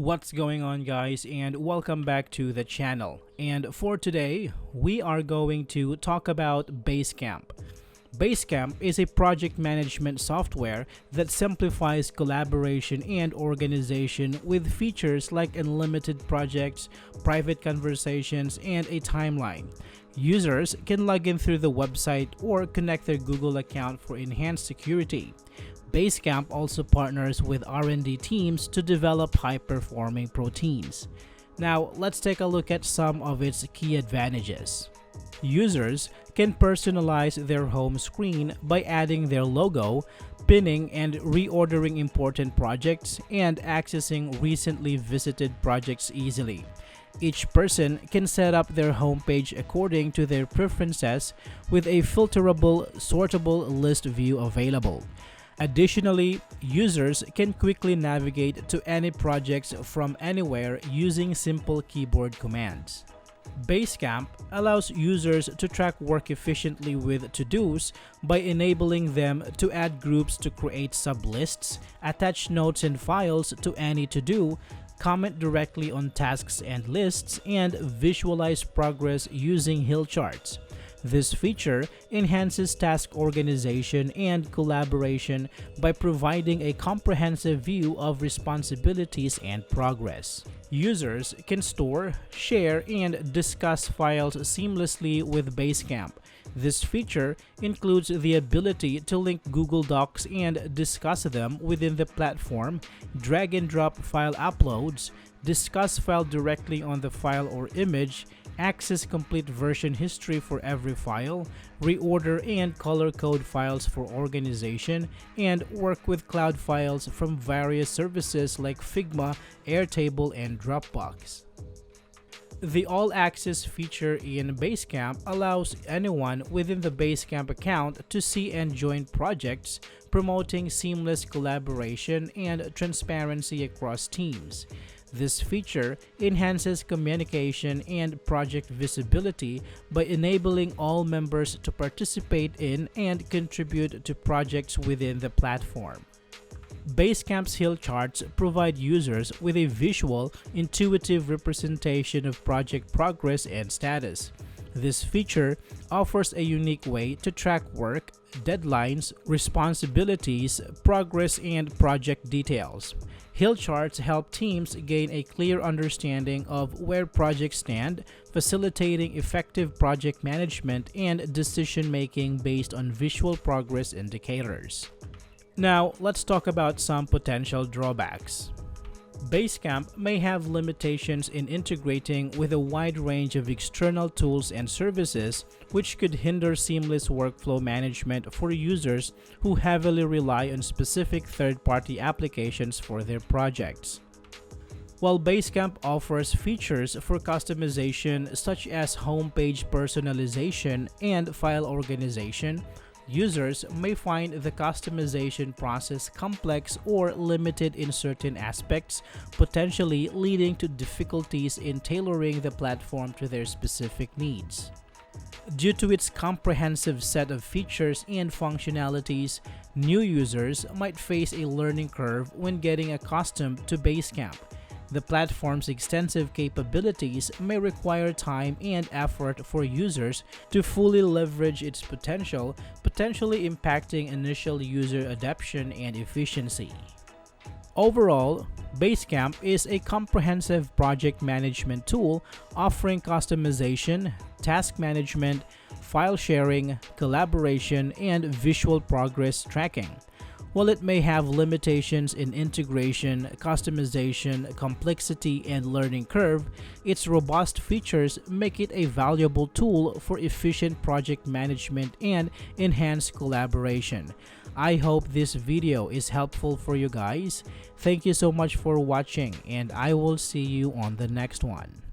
What's going on, guys, and welcome back to the channel. And for today, we are going to talk about Basecamp. Basecamp is a project management software that simplifies collaboration and organization with features like unlimited projects, private conversations, and a timeline. Users can log in through the website or connect their Google account for enhanced security. Basecamp also partners with R&D teams to develop high-performing proteins. Now, let's take a look at some of its key advantages. Users can personalize their home screen by adding their logo, pinning and reordering important projects, and accessing recently visited projects easily. Each person can set up their homepage according to their preferences with a filterable, sortable list view available. Additionally, users can quickly navigate to any projects from anywhere using simple keyboard commands. Basecamp allows users to track work efficiently with to-dos by enabling them to add groups to create sublists, attach notes and files to any to-do, comment directly on tasks and lists, and visualize progress using hill charts. This feature enhances task organization and collaboration by providing a comprehensive view of responsibilities and progress. Users can store, share, and discuss files seamlessly with Basecamp. This feature includes the ability to link Google Docs and discuss them within the platform, drag and drop file uploads, discuss file directly on the file or image, access complete version history for every file, reorder and color code files for organization, and work with cloud files from various services like Figma, Airtable, and Dropbox. The All Access feature in Basecamp allows anyone within the Basecamp account to see and join projects, promoting seamless collaboration and transparency across teams. This feature enhances communication and project visibility by enabling all members to participate in and contribute to projects within the platform. Basecamp's hill charts provide users with a visual, intuitive representation of project progress and status. This feature offers a unique way to track work, deadlines, responsibilities, progress, and project details. Hill charts help teams gain a clear understanding of where projects stand, facilitating effective project management and decision-making based on visual progress indicators. Now, let's talk about some potential drawbacks. Basecamp may have limitations in integrating with a wide range of external tools and services, which could hinder seamless workflow management for users who heavily rely on specific third-party applications for their projects. While Basecamp offers features for customization such as homepage personalization and file organization, users may find the customization process complex or limited in certain aspects, potentially leading to difficulties in tailoring the platform to their specific needs. Due to its comprehensive set of features and functionalities, new users might face a learning curve when getting accustomed to Basecamp. The platform's extensive capabilities may require time and effort for users to fully leverage its potential, potentially impacting initial user adoption and efficiency. Overall, Basecamp is a comprehensive project management tool offering customization, task management, file sharing, collaboration, and visual progress tracking. While it may have limitations in integration, customization, complexity, and learning curve, its robust features make it a valuable tool for efficient project management and enhanced collaboration. I hope this video is helpful for you guys. Thank you so much for watching, and I will see you on the next one.